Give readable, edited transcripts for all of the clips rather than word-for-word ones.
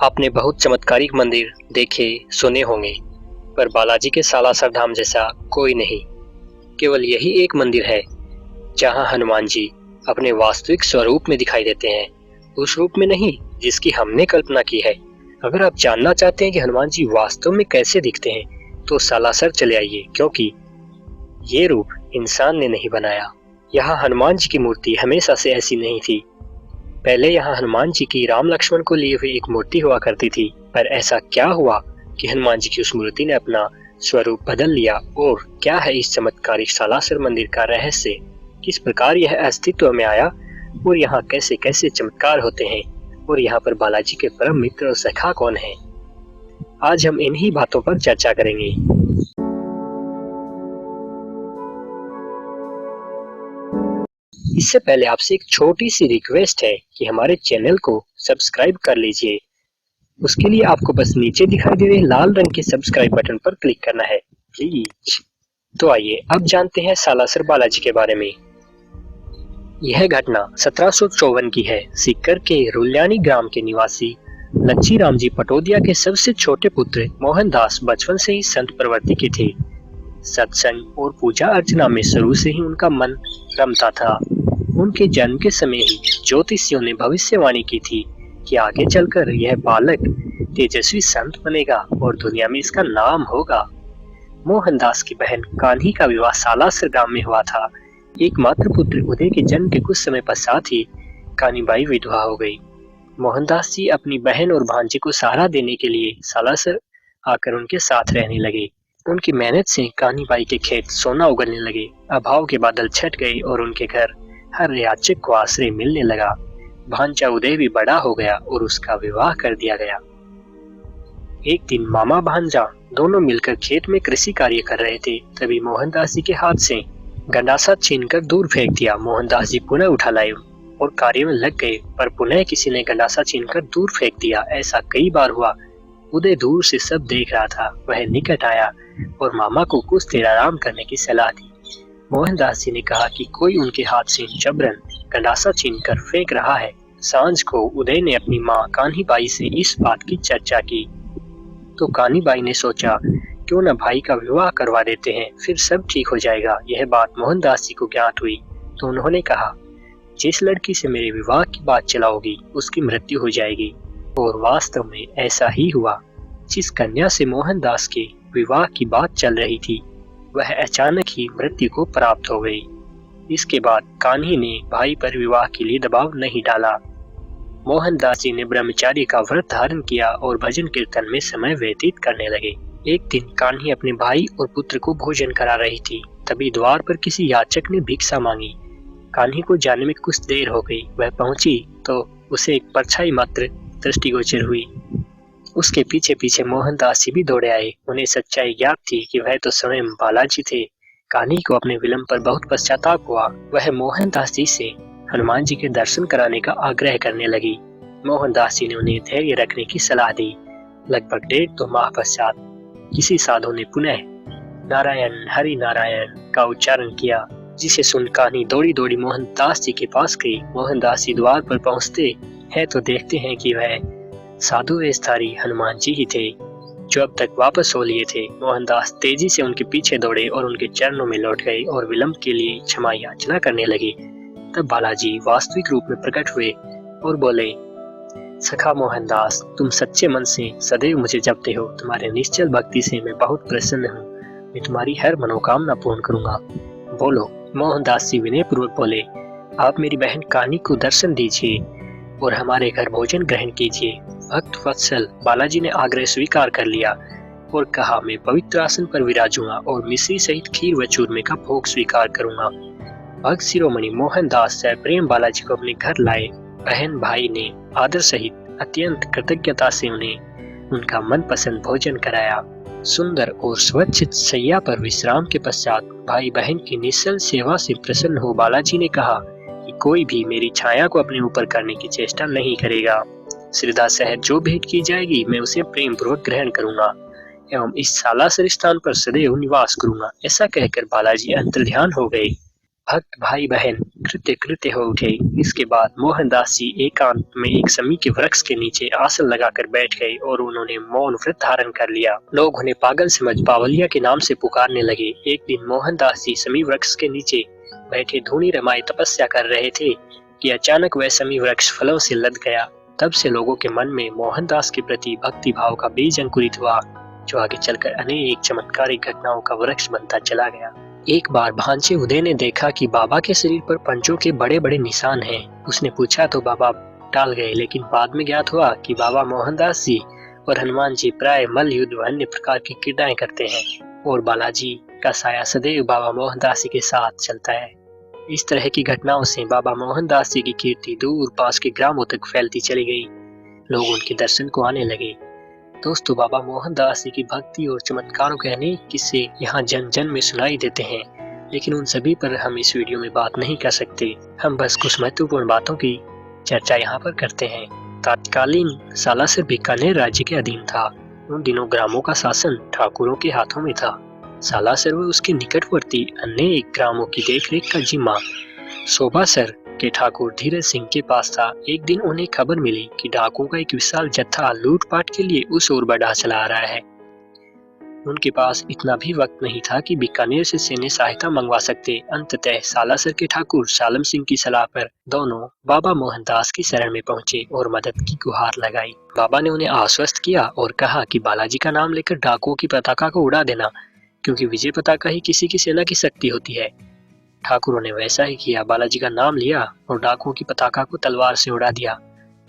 आपने बहुत चमत्कारिक मंदिर देखे सुने होंगे, पर बालाजी के सालासर धाम जैसा कोई नहीं। केवल यही एक मंदिर है जहां हनुमान जी अपने वास्तविक स्वरूप में दिखाई देते हैं, उस रूप में नहीं जिसकी हमने कल्पना की है। अगर आप जानना चाहते हैं कि हनुमान जी वास्तव में कैसे दिखते हैं, तो सालासर चले आइए, क्योंकि ये रूप इंसान ने नहीं बनाया। यहाँ हनुमान जी की मूर्ति हमेशा से ऐसी नहीं थी। पहले यहाँ हनुमान जी की राम लक्ष्मण को लिए हुई एक मूर्ति हुआ करती थी, पर ऐसा क्या हुआ कि हनुमान जी की उस मूर्ति ने अपना स्वरूप बदल लिया? और क्या है इस चमत्कारिक सालासर मंदिर का रहस्य? किस प्रकार यह अस्तित्व में आया और यहाँ कैसे कैसे चमत्कार होते हैं? और यहाँ पर बालाजी के परम मित्र और सखा कौन है? आज हम इन्हीं बातों पर चर्चा करेंगे। इससे पहले आपसे एक छोटी सी रिक्वेस्ट है कि हमारे चैनल को सब्सक्राइब कर लीजिए। उसके लिए आपको बस नीचे दिखाई दे रहे लाल रंग के सब्सक्राइब बटन पर क्लिक करना है, प्लीज। तो आइए अब जानते हैं सालासर बालाजी के बारे में। यह घटना 1754 की है। सीकर के रुल्यानी ग्राम के निवासी लच्छी राम जी पटोदिया के सबसे छोटे पुत्र मोहनदास बचपन से ही संत प्रवृत्ति के थे। सत्संग और पूजा अर्चना में शुरू से ही उनका मन रमता था। उनके जन्म के समय ही ज्योतिषियों ने भविष्यवाणी की थी कि आगे चलकर यह बालक तेजस्वी संत बनेगा और दुनिया में इसका नाम होगा। मोहनदास की बहन कान्ही का विवाह सालासर गांव में हुआ था। एकमात्र पुत्र उदय के जन्म के कुछ समय पश्चात ही कान्हीबाई विधवा हो गई। मोहनदास जी अपनी बहन और भांजे को सहारा देने के लिए सालासर आकर उनके साथ रहने लगे। उनकी मेहनत से कान्हीबाई के खेत सोना उगलने लगे। अभाव के बादल छट गए और उनके घर हर याचक को आश्रय मिलने लगा। भांजा उदय भी बड़ा हो गया और उसका विवाह कर दिया गया। एक दिन मामा भांजा दोनों मिलकर खेत में कृषि कार्य कर रहे थे, तभी मोहनदास जी के हाथ से गंडासा छीनकर दूर फेंक दिया। मोहनदास जी पुनः उठा लाए और कार्य में लग गए, पर पुनः किसी ने गंडासा छीनकर दूर फेंक दिया। ऐसा कई बार हुआ। उदय दूर से सब देख रहा था। वह निकट आया और मामा को कुछ देर आराम करने की सलाह दी। मोहनदास जी ने कहा कि कोई उनके हाथ से जबरन गंडासा छीनकर फेंक रहा है। सांझ को उदय ने अपनी माँ कान्हीबाई से इस बात की चर्चा की, तो कान्हीबाई ने सोचा क्यों न भाई का विवाह करवा देते हैं, फिर सब ठीक हो जाएगा। यह बात मोहनदास जी को ज्ञात हुई तो उन्होंने कहा, जिस लड़की से मेरे विवाह की बात चलाओगी उसकी मृत्यु हो जाएगी। और वास्तव में ऐसा ही हुआ। जिस कन्या से मोहनदास के विवाह की बात चल रही थी वह अचानक ही मृत्यु को प्राप्त हो गई। इसके बाद कान्ही ने भाई पर विवाह के लिए दबाव नहीं डाला। मोहनदास जी ने ब्रह्मचार्य का व्रत धारण किया और भजन कीर्तन में समय व्यतीत करने लगे। एक दिन कान्ही अपने भाई और पुत्र को भोजन करा रही थी, तभी द्वार पर किसी याचक ने भिक्षा मांगी। कान्ही को जाने में कुछ देर हो गई। वह पहुंची तो उसे एक परछाई मात्र दृष्टिगोचर हुई। उसके पीछे पीछे मोहनदास जी भी दौड़े आए। उन्हें सच्चाई ज्ञात थी कि वह तो स्वयं बालाजी थे। कान्ही को अपने विलंब पर बहुत पश्चाताप हुआ। वह मोहनदास जी से हनुमान जी के दर्शन कराने का आग्रह करने लगी। मोहनदास जी ने उन्हें धैर्य रखने की सलाह दी। लगभग 1.5 माह पश्चात किसी साधु ने पुनः नारायण हरि नारायण का उच्चारण किया, जिसे सुन कान्ही दौड़ी दौड़ी मोहनदास जी के पास गई। मोहनदास जी द्वार पर पहुंचते हैं तो देखते हैं कि वह साधु वेशधारी हनुमान जी ही थे, जो अब तक वापस हो लिए थे। मोहनदास तेजी से उनके पीछे दौड़े और उनके चरणों में लौट गए और विलंब के लिए क्षमा याचना करने लगे। तब बालाजी वास्तविक रूप में प्रकट हुए और बोले, सखा मोहनदास, तुम सच्चे मन से सदैव मुझे जपते हो। तुम्हारे निश्चल भक्ति से मैं बहुत प्रसन्न हूँ। मैं तुम्हारी हर मनोकामना पूर्ण करूंगा। बोलो। मोहनदास जी विनय पूर्वक बोले, आप मेरी बहन कान्ही को दर्शन दीजिए और हमारे घर भोजन ग्रहण कीजिए। भक्त वत्सल बालाजी ने आग्रह स्वीकार कर लिया और कहा, मैं पवित्र आसन पर विराजूंगा और मिश्री सहित खीर व चूरमे का भोग स्वीकार करूंगा। भक्त शिरोमणि मोहनदास से प्रेम बालाजी को अपने घर लाए। बहन भाई ने आदर सहित अत्यंत कृतज्ञता से उन्हें उनका मनपसंद भोजन कराया। सुंदर और स्वच्छ शैया पर विश्राम के पश्चात भाई बहन की निश्चल सेवा से प्रसन्न हो बालाजी ने कहा कि कोई भी मेरी छाया को अपने ऊपर करने की चेष्टा नहीं करेगा। श्रद्धा सहित जो भेंट की जाएगी मैं उसे प्रेम पूर्वक ग्रहण करूंगा एवं इस सालासर स्थान पर सदैव निवास करूंगा। ऐसा कहकर बालाजी अंतर्ध्यान हो गए। भक्त भाई बहन कृत्य कृत्य हो उठे। इसके बाद मोहनदास जी एकांत में एक समी के वृक्ष के नीचे आसन लगाकर बैठ गए और उन्होंने मौन व्रत धारण कर लिया। लोग उन्हें पागल समझ बावलिया के नाम से पुकारने लगे। एक दिन मोहनदास जी समी वृक्ष के नीचे बैठे धूनी रमाई तपस्या कर रहे थे कि अचानक वह समी वृक्ष फलों से लद गया। तब से लोगों के मन में मोहनदास के प्रति भक्ति भाव का बीज अंकुरित हुआ, जो आगे चलकर अनेक चमत्कारिक घटनाओं का वृक्ष बनता चला गया। एक बार भांजे उदय ने देखा कि बाबा के शरीर पर पंजों के बड़े बड़े निशान हैं। उसने पूछा तो बाबा टाल गए, लेकिन बाद में ज्ञात हुआ कि बाबा मोहनदास जी और हनुमान जी प्राय मल्ल युद्ध व अन्य प्रकार की क्रीडाएं करते हैं और बालाजी का साया सदैव बाबा मोहनदास जी के साथ चलता है। इस तरह की घटनाओं से बाबा मोहनदास जी की कीर्ति दूर पास के ग्रामों तक फैलती चली गई। लोग उनके दर्शन को आने लगे। दोस्तों, बाबा मोहनदास जी की भक्ति और चमत्कारों के अनेक किस्से यहाँ जन जन में सुनाई देते हैं, लेकिन उन सभी पर हम इस वीडियो में बात नहीं कर सकते। हम बस कुछ महत्वपूर्ण बातों की चर्चा यहाँ पर करते हैं। तत्कालीन सालासर बीकानेर राज्य के अधीन था। उन दिनों ग्रामों का शासन ठाकुरों के हाथों में था। सालासर व उसके निकटवर्ती अनेक ग्रामों की देखरेख का जिम्मा शोभासर के ठाकुर धीरज सिंह के पास था। एक दिन उन्हें खबर मिली कि डाकुओं का एक विशाल जत्था लूटपाट के लिए उस ओर बढ़ा चला आ रहा है। उनके पास इतना भी वक्त नहीं था कि बीकानेर से सैन्य सहायता मंगवा सकते। अंततः सालासर के ठाकुर सालम सिंह की सलाह पर दोनों बाबा मोहनदास की शरण में पहुंचे और मदद की गुहार लगाई। बाबा ने उन्हें आश्वस्त किया और कहा कि बालाजी का नाम लेकर डाकुओं की पताका को उड़ा देना, क्योंकि विजय पताका ही किसी की सेना की शक्ति होती है। ठाकुरों ने वैसा ही किया। बालाजी का नाम लिया और डाकुओं की पताका को तलवार से उड़ा दिया।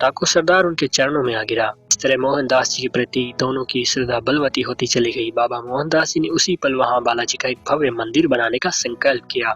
डाकू सरदार उनके चरणों में आ गिरा। इस तरह मोहनदास जी के प्रति दोनों की श्रद्धा बलवती होती चली गई। बाबा मोहनदास जी ने उसी पल वहां बालाजी का एक भव्य मंदिर बनाने का संकल्प किया।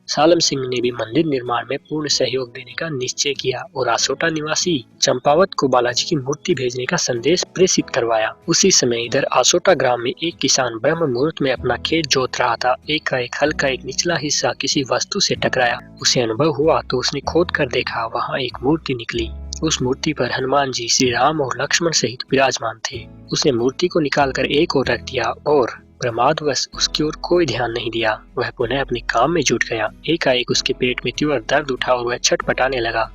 सालम सिंह ने भी मंदिर निर्माण में पूर्ण सहयोग देने का निश्चय किया और आसोटा निवासी चंपावत को बालाजी की मूर्ति भेजने का संदेश प्रेषित करवाया। उसी समय इधर आसोटा ग्राम में एक किसान ब्रह्म मुहूर्त में अपना खेत जोत रहा था। एक हल्का एक निचला हिस्सा किसी वस्तु से टकराया। उसे अनुभव हुआ तो उसने खोद कर देखा, वहाँ एक मूर्ति निकली। उस मूर्ति पर हनुमान जी, श्री राम और लक्ष्मण सहित विराजमान थे। उसने मूर्ति को निकालकर एक ओर रख दिया और प्रमादवश उसकी ओर कोई ध्यान नहीं दिया। वह पुनः अपने काम में जुट गया। एकाएक उसके पेट में तीव्र दर्द उठा और वह छटपटाने लगा।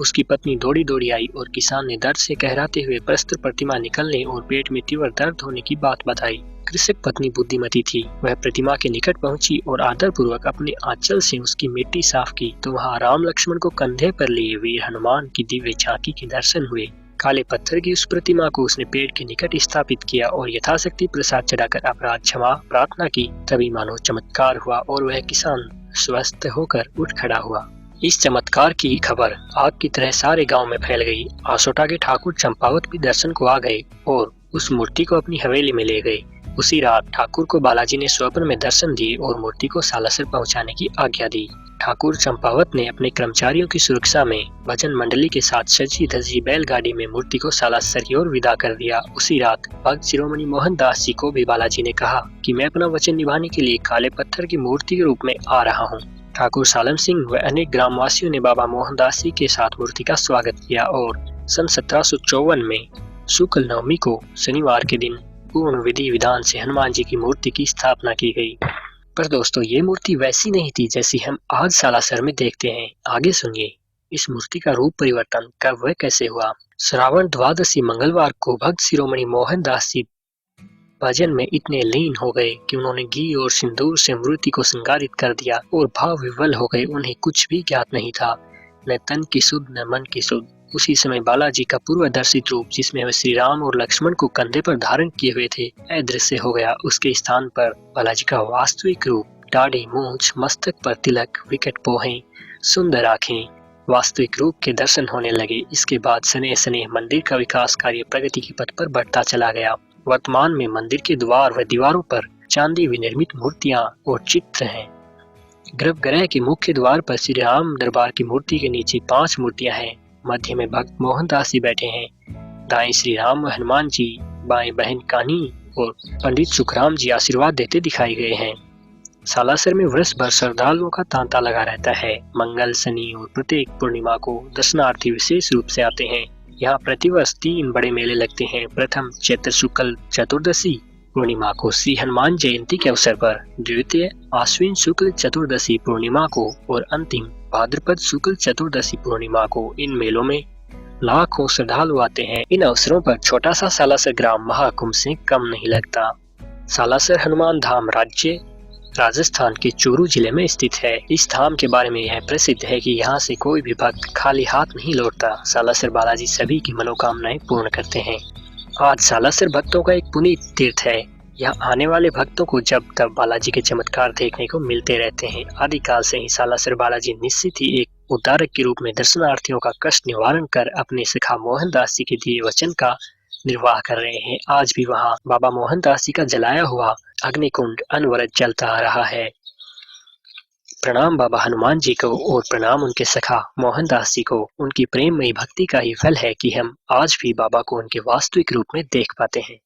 उसकी पत्नी दौड़ी दौड़ी आई और किसान ने दर्द से कहराते हुए प्रस्तर प्रतिमा निकलने और पेट में तीव्र दर्द होने की बात बताई। कृषक पत्नी बुद्धिमती थी। वह प्रतिमा के निकट पहुंची और आदर पूर्वक अपने आंचल से उसकी मिट्टी साफ की तो वहां राम लक्ष्मण को कंधे पर लिए वीर हनुमान की दिव्य झांकी के दर्शन हुए। काले पत्थर की उस प्रतिमा को उसने पेट के निकट स्थापित किया और यथाशक्ति प्रसाद चढ़ाकर अपराध क्षमा प्रार्थना की। तभी मानो चमत्कार हुआ और वह किसान स्वस्थ होकर उठ खड़ा हुआ। इस चमत्कार की खबर आग की तरह सारे गांव में फैल गई। आसोटा के ठाकुर चंपावत भी दर्शन को आ गए और उस मूर्ति को अपनी हवेली में ले गए। उसी रात ठाकुर को बालाजी ने स्वप्न में दर्शन दिए और मूर्ति को सालासर पहुंचाने की आज्ञा दी। ठाकुर चंपावत ने अपने कर्मचारियों की सुरक्षा में भजन मंडली के साथ सजी धजी बैलगाड़ी में मूर्ति को सालासर की ओर विदा कर दिया। उसी रात भक्त शिरोमणि मोहनदास जी को भी बालाजी ने कहा कि मैं अपना वचन निभाने के लिए काले पत्थर की मूर्ति के रूप में आ रहा हूँ। ठाकुर सालम सिंह व अनेक ग्रामवासियों ने बाबा मोहनदास जी के साथ मूर्ति का स्वागत किया और सन 1754 में शुक्ल नवमी को शनिवार के दिन पूर्ण विधि विधान से हनुमान जी की मूर्ति की स्थापना की गई। पर दोस्तों, ये मूर्ति वैसी नहीं थी जैसी हम आज सालासर में देखते हैं। आगे सुनिए इस मूर्ति का रूप परिवर्तन कब व कैसे हुआ। श्रावण द्वादशी मंगलवार को भक्त शिरोमणि मोहनदास जी भजन में इतने लीन हो गए कि उन्होंने घी और सिंदूर से मूर्ति को श्रृंगारित कर दिया और भाव विवल हो गए। उन्हें कुछ भी ज्ञात नहीं था, न तन की सुध न मन की सुध। उसी समय बालाजी का पूर्व दर्शित रूप, जिसमें वह श्री राम और लक्ष्मण को कंधे पर धारण किए हुए थे, अदृश्य हो गया। उसके स्थान पर बालाजी का वास्तविक रूप, दाढ़ी, मूंछ, मस्तक पर तिलक, विकट पोहें, सुंदर आँखें, वास्तविक रूप के दर्शन होने लगे। इसके बाद स्नेह स्नेह मंदिर का विकास कार्य प्रगति के पथ पर बढ़ता चला गया। वर्तमान में मंदिर के द्वार व दीवारों पर चांदी विनिर्मित मूर्तियां और चित्र हैं। गर्भगृह के मुख्य द्वार पर श्री राम दरबार की मूर्ति के नीचे 5 मूर्तियां हैं। मध्य में भक्त मोहनदास जी बैठे हैं। दाएं श्री राम व हनुमान जी, बाएं बहन कान्ही और पंडित सुखराम जी आशीर्वाद देते दिखाई गए हैं। सालासर में वर्ष भर श्रद्धालुओं का तांता लगा रहता है। मंगल, शनि और प्रत्येक पूर्णिमा को दर्शनार्थी विशेष रूप से आते हैं। यहाँ प्रतिवर्ष 3 बड़े मेले लगते हैं। प्रथम चैत्र शुक्ल चतुर्दशी पूर्णिमा को श्री हनुमान जयंती के अवसर पर द्वितीय आश्विन शुक्ल चतुर्दशी पूर्णिमा को और अंतिम भाद्रपद शुक्ल चतुर्दशी पूर्णिमा को इन मेलों में लाखों श्रद्धालु आते हैं। इन अवसरों पर छोटा सा सालासर ग्राम महाकुंभ से कम नहीं लगता। सालासर हनुमान धाम राज्य राजस्थान के चूरू जिले में स्थित है। इस धाम के बारे में यह प्रसिद्ध है कि यहाँ से कोई भी भक्त खाली हाथ नहीं लौटता। सालासर बालाजी सभी की मनोकामनाएं पूर्ण करते हैं। आज सालासर भक्तों का एक पुनीत तीर्थ है। यहाँ आने वाले भक्तों को जब तब बालाजी के चमत्कार देखने को मिलते रहते हैं। आदिकाल से ही सालासर बालाजी निश्चित ही एक उद्धारक के रूप में दर्शनार्थियों का कष्ट निवारण कर अपने सखा मोहनदास जी के दिए वचन का निर्वाह कर रहे हैं। आज भी वहाँ बाबा मोहनदास जी का जलाया हुआ अग्निकुंड अनवरत चलता आ रहा है। प्रणाम बाबा हनुमान जी को और प्रणाम उनके सखा मोहनदास जी को। उनकी प्रेममयी भक्ति का ही फल है कि हम आज भी बाबा को उनके वास्तविक रूप में देख पाते हैं।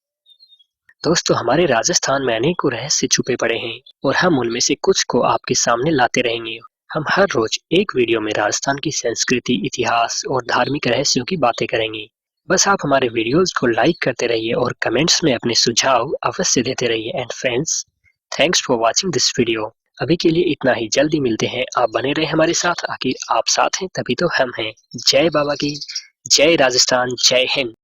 दोस्तों, हमारे राजस्थान में अनेकों रहस्य छुपे पड़े हैं और हम उनमें से कुछ को आपके सामने लाते रहेंगे। हम हर रोज एक वीडियो में राजस्थान की संस्कृति, इतिहास और धार्मिक रहस्यों की बातें करेंगे। बस आप हमारे वीडियोस को लाइक करते रहिए और कमेंट्स में अपने सुझाव अवश्य देते रहिए। And friends, thanks for watching this video. अभी के लिए इतना ही, जल्दी मिलते हैं। आप बने रहे हमारे साथ, आखिर आप साथ हैं तभी तो हम हैं। जय बाबा की, जय राजस्थान, जय हिंद।